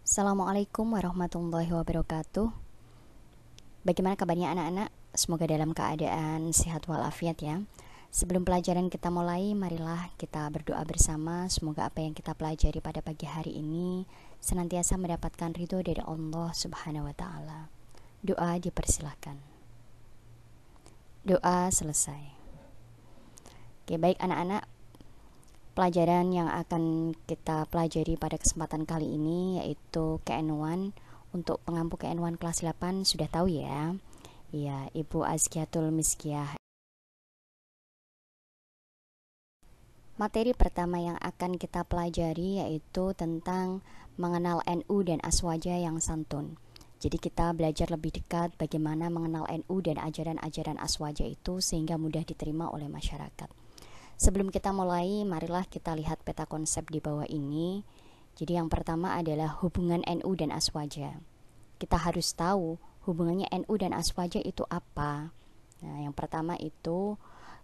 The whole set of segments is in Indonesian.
Assalamualaikum warahmatullahi wabarakatuh. Bagaimana kabarnya anak-anak? Semoga dalam keadaan sehat walafiat ya. Sebelum pelajaran kita mulai, marilah kita berdoa bersama. Semoga apa yang kita pelajari pada pagi hari ini senantiasa mendapatkan ridho dari Allah Subhanahu wa Ta'ala. Doa dipersilahkan. Doa selesai. Oke, baik anak-anak. Pelajaran yang akan kita pelajari pada kesempatan kali ini yaitu KN1. Untuk pengampu KN1 kelas 8 sudah tahu ya. Ya, Ibu Azkiatul Miskiyah. Materi pertama yang akan kita pelajari yaitu tentang mengenal NU dan aswaja yang santun. Jadi kita belajar lebih dekat bagaimana mengenal NU dan ajaran-ajaran aswaja itu sehingga mudah diterima oleh masyarakat. Sebelum kita mulai, marilah kita lihat peta konsep di bawah ini. Jadi yang pertama adalah hubungan NU dan aswaja. Kita harus tahu hubungannya NU dan aswaja itu apa. Nah, yang pertama itu,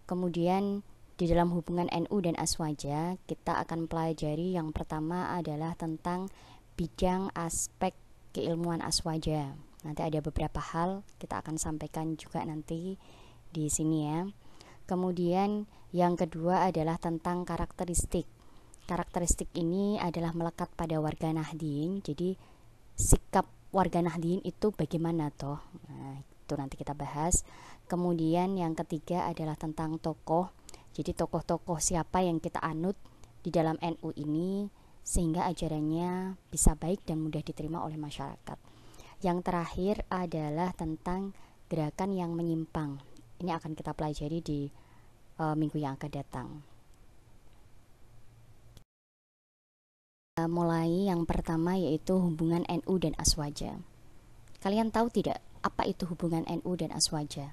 kemudian di dalam hubungan NU dan aswaja, kita akan pelajari yang pertama adalah tentang bidang aspek keilmuan aswaja. Nanti ada beberapa hal kita akan sampaikan juga nanti di sini ya. Kemudian yang kedua adalah tentang karakteristik. Karakteristik ini adalah melekat pada warga Nahdien. Jadi sikap warga Nahdien itu bagaimana toh? Nah, itu nanti kita bahas. Kemudian yang ketiga adalah tentang tokoh. Jadi tokoh-tokoh siapa yang kita anut di dalam NU ini sehingga ajarannya bisa baik dan mudah diterima oleh masyarakat. Yang terakhir adalah tentang gerakan yang menyimpang. Ini akan kita pelajari di minggu yang akan datang. Mulai yang pertama yaitu hubungan NU dan aswaja. Kalian tahu tidak apa itu hubungan NU dan aswaja?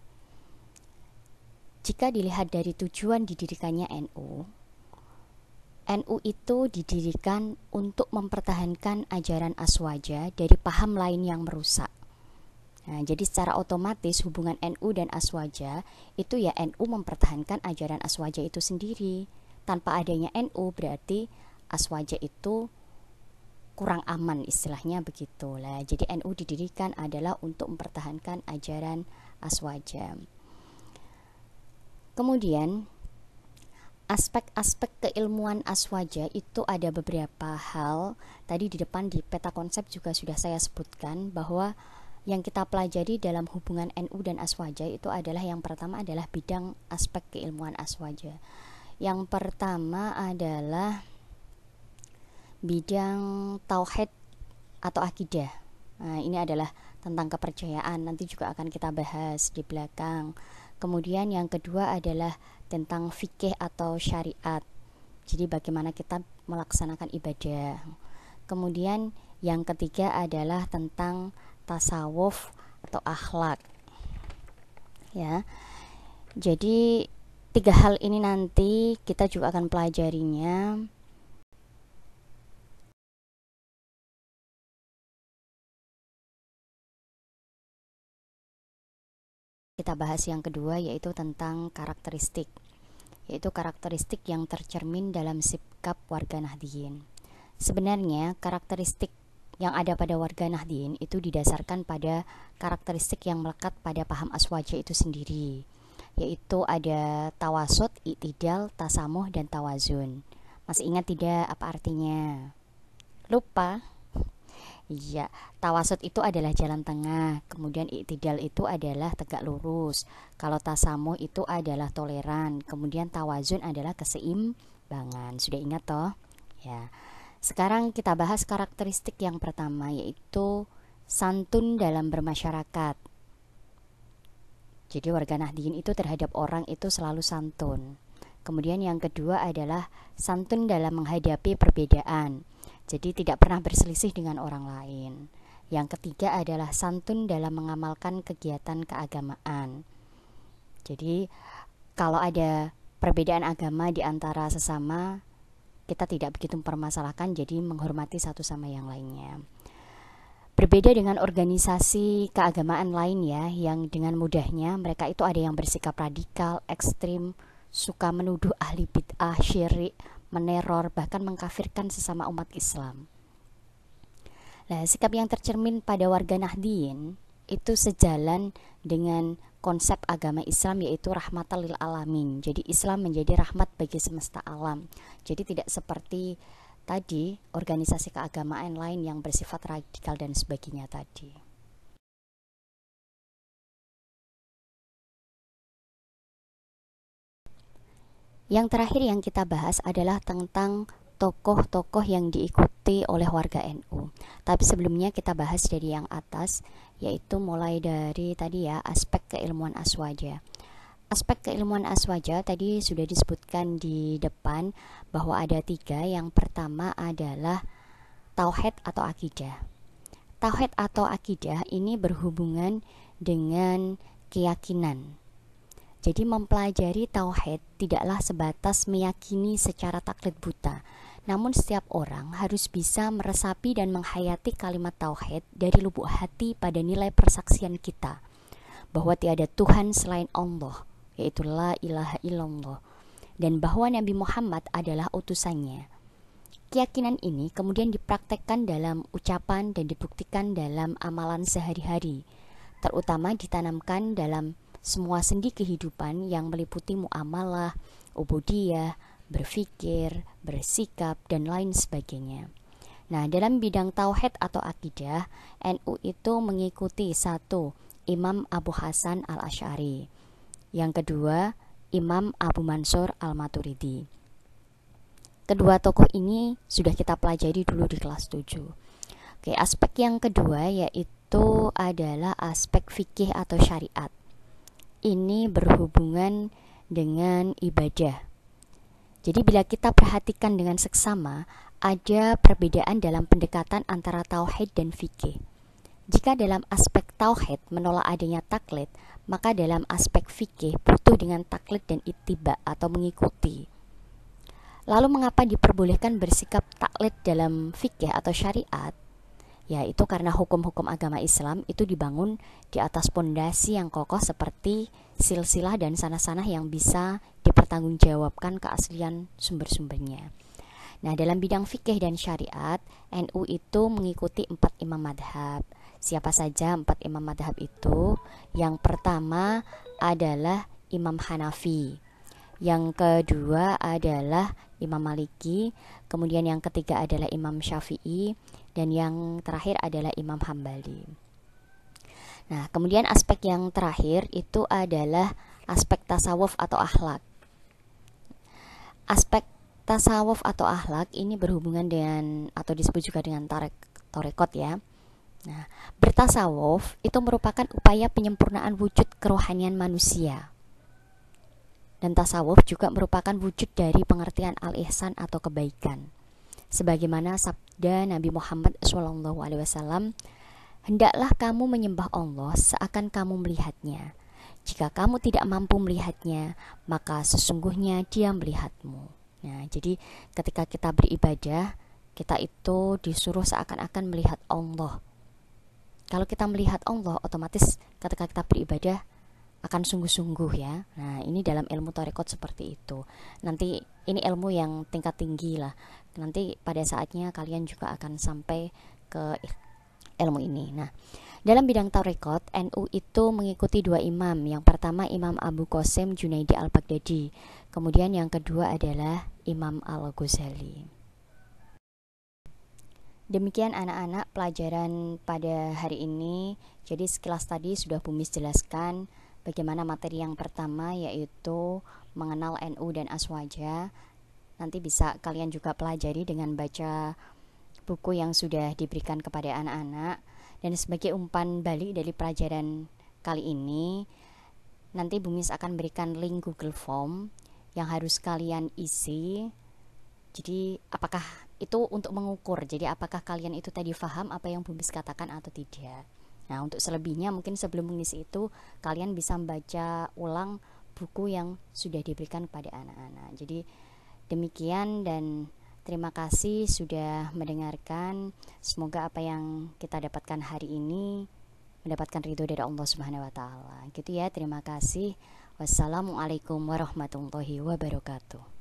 Jika dilihat dari tujuan didirikannya NU itu didirikan untuk mempertahankan ajaran aswaja dari paham lain yang merusak. Nah, jadi secara otomatis hubungan NU dan aswaja itu ya NU mempertahankan ajaran aswaja itu sendiri. Tanpa adanya NU berarti aswaja itu kurang aman, istilahnya begitulah. Jadi NU didirikan adalah untuk mempertahankan ajaran aswaja. Kemudian aspek-aspek keilmuan aswaja itu ada beberapa hal. Tadi di depan di peta konsep juga sudah saya sebutkan bahwa yang kita pelajari dalam hubungan NU dan aswaja itu adalah yang pertama adalah bidang aspek keilmuan aswaja. Yang pertama adalah bidang tauhid atau akidah. Nah, ini adalah tentang kepercayaan, nanti juga akan kita bahas di belakang. Kemudian yang kedua adalah tentang fikih atau syariat. Jadi bagaimana kita melaksanakan ibadah. Kemudian yang ketiga adalah tentang tasawuf atau akhlak ya. Jadi tiga hal ini nanti kita juga akan pelajarinya. Kita bahas yang kedua yaitu tentang karakteristik, yaitu karakteristik yang tercermin dalam sikap warga Nahdien. Sebenarnya karakteristik yang ada pada warga Nahdien itu didasarkan pada karakteristik yang melekat pada paham aswaja itu sendiri, yaitu ada tawasud, i'tidal, tasamuh, dan tawazun. Masih ingat tidak apa artinya? Lupa? Iya, tawasud itu adalah jalan tengah, kemudian i'tidal itu adalah tegak lurus, kalau tasamuh itu adalah toleran, kemudian tawazun adalah keseimbangan. Sudah ingat toh? Ya. Sekarang kita bahas karakteristik yang pertama yaitu santun dalam bermasyarakat. Jadi warga Nahdien itu terhadap orang itu selalu santun. Kemudian yang kedua adalah santun dalam menghadapi perbedaan. Jadi tidak pernah berselisih dengan orang lain. Yang ketiga adalah santun dalam mengamalkan kegiatan keagamaan. Jadi kalau ada perbedaan agama di antara sesama, kita tidak begitu mempermasalahkan, jadi menghormati satu sama yang lainnya. Berbeda dengan organisasi keagamaan lain ya, yang dengan mudahnya mereka itu ada yang bersikap radikal, ekstrim, suka menuduh ahli bid'ah, syirik, meneror, bahkan mengkafirkan sesama umat Islam. Nah, sikap yang tercermin pada warga Nahdien itu sejalan dengan konsep agama Islam, yaitu rahmatan lil alamin. Jadi Islam menjadi rahmat bagi semesta alam. Jadi tidak seperti tadi organisasi keagamaan lain yang bersifat radikal dan sebagainya tadi. Yang terakhir yang kita bahas adalah tentang tokoh-tokoh yang diikuti oleh warga NU. Tapi sebelumnya kita bahas dari yang atas, yaitu mulai dari tadi ya, aspek keilmuan aswaja. Aspek keilmuan aswaja tadi sudah disebutkan di depan bahwa ada 3. Yang pertama adalah tauhid atau akidah. Tauhid atau akidah ini berhubungan dengan keyakinan. Jadi mempelajari tauhid tidaklah sebatas meyakini secara taklid buta. Namun setiap orang harus bisa meresapi dan menghayati kalimat tauhid dari lubuk hati pada nilai persaksian kita bahwa tiada Tuhan selain Allah, yaitu la ilaha illallah, dan bahwa Nabi Muhammad adalah utusannya. Keyakinan ini kemudian dipraktekkan dalam ucapan dan dibuktikan dalam amalan sehari-hari, terutama ditanamkan dalam semua sendi kehidupan yang meliputi muamalah, ubudiyah, berpikir, bersikap, dan lain sebagainya. Nah, dalam bidang tauhid atau akidah, NU itu mengikuti 1. Imam Abu Hasan al-Asy'ari. Yang kedua, Imam Abu Mansur al-Maturidi. Kedua tokoh ini sudah kita pelajari dulu di kelas 7. Oke, aspek yang kedua yaitu adalah aspek fikih atau syariat. Ini berhubungan dengan ibadah. Jadi bila kita perhatikan dengan seksama, ada perbedaan dalam pendekatan antara tauhid dan fikih. Jika dalam aspek tauhid menolak adanya taklid, maka dalam aspek fikih butuh dengan taklid dan ittiba atau mengikuti. Lalu mengapa diperbolehkan bersikap taklid dalam fikih atau syariat? Yaitu karena hukum-hukum agama Islam itu dibangun di atas pondasi yang kokoh seperti silsilah dan sanah-sanah yang bisa dipertanggungjawabkan keaslian sumber-sumbernya. Nah, dalam bidang fikih dan syariat, NU itu mengikuti 4 imam madhab. Siapa saja 4 imam madhab itu? Yang pertama adalah Imam Hanafi, yang kedua adalah Imam Maliki, kemudian yang ketiga adalah Imam Syafi'i, dan yang terakhir adalah Imam Hambali. Nah, kemudian aspek yang terakhir itu adalah aspek tasawuf atau akhlak. Aspek tasawuf atau akhlak ini berhubungan dengan atau disebut juga dengan tarekot ya. Nah, bertasawuf itu merupakan upaya penyempurnaan wujud kerohanian manusia. Dan tasawuf juga merupakan wujud dari pengertian al-ihsan atau kebaikan. Sebagaimana sabda Nabi Muhammad SAW, hendaklah kamu menyembah Allah seakan kamu melihatnya. Jika kamu tidak mampu melihatnya, maka sesungguhnya Dia melihatmu. Nah, jadi ketika kita beribadah, kita itu disuruh seakan-akan melihat Allah. Kalau kita melihat Allah, otomatis ketika kita beribadah akan sungguh-sungguh ya. Nah, ini dalam ilmu tarekot seperti itu. Nanti ini ilmu yang tingkat tinggi lah. Nanti pada saatnya kalian juga akan sampai ke ilmu ini. Nah, dalam bidang tarekot, NU itu mengikuti 2 imam. Yang pertama Imam Abu Qasim Junaidi al-Baghdadi. Kemudian yang kedua adalah Imam al-Ghazali. Demikian anak-anak pelajaran pada hari ini. Jadi sekilas tadi sudah Bumis jelaskan bagaimana materi yang pertama, yaitu mengenal NU dan aswaja. Nanti bisa kalian juga pelajari dengan baca buku yang sudah diberikan kepada anak-anak. Dan sebagai umpan balik dari pelajaran kali ini, nanti Bumis akan berikan link Google Form yang harus kalian isi. Jadi apakah itu untuk mengukur, jadi apakah kalian itu tadi paham apa yang Bumis katakan atau tidak. Nah, untuk selebihnya mungkin sebelum mengisi itu kalian bisa membaca ulang buku yang sudah diberikan pada anak-anak. Jadi demikian dan terima kasih sudah mendengarkan. Semoga apa yang kita dapatkan hari ini mendapatkan ridho dari Allah Subhanahu wa taala. Gitu ya, terima kasih. Wassalamualaikum warahmatullahi wabarakatuh.